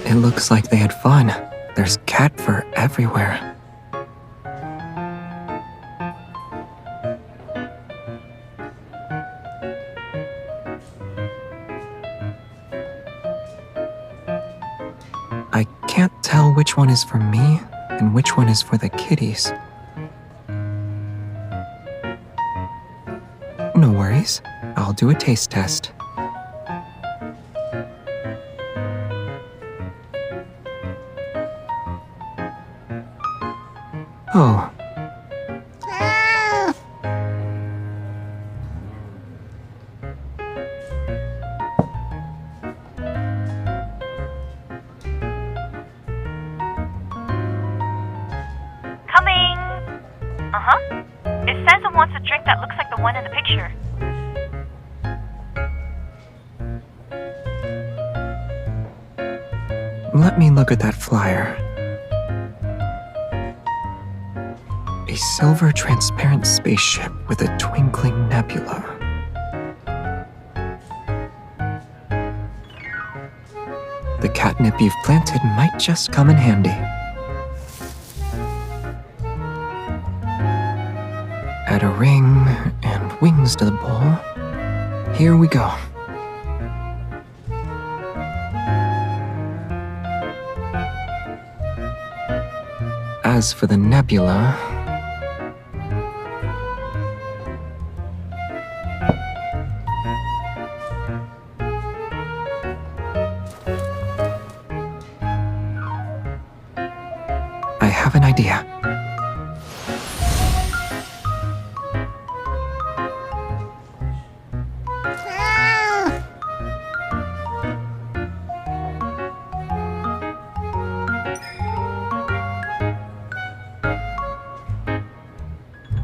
It looks like they had fun. There's cat fur everywhere. I can't tell which one is for me and which one is for the kitties. No worries. I'll do a taste test. Oh. Coming! It says it wants a drink that looks like the one in the picture. Let me look at that flyer. A silver transparent spaceship with a twinkling nebula. The catnip you've planted might just come in handy. Add a ring and wings to the bowl. Here we go. As for the nebula, I have an idea.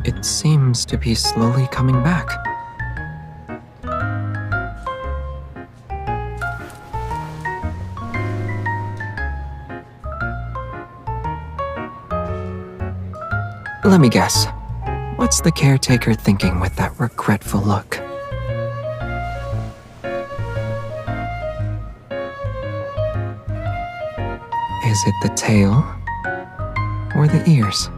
It seems to be slowly coming back. Let me guess. What's the caretaker thinking with that regretful look? Is it the tail or the ears?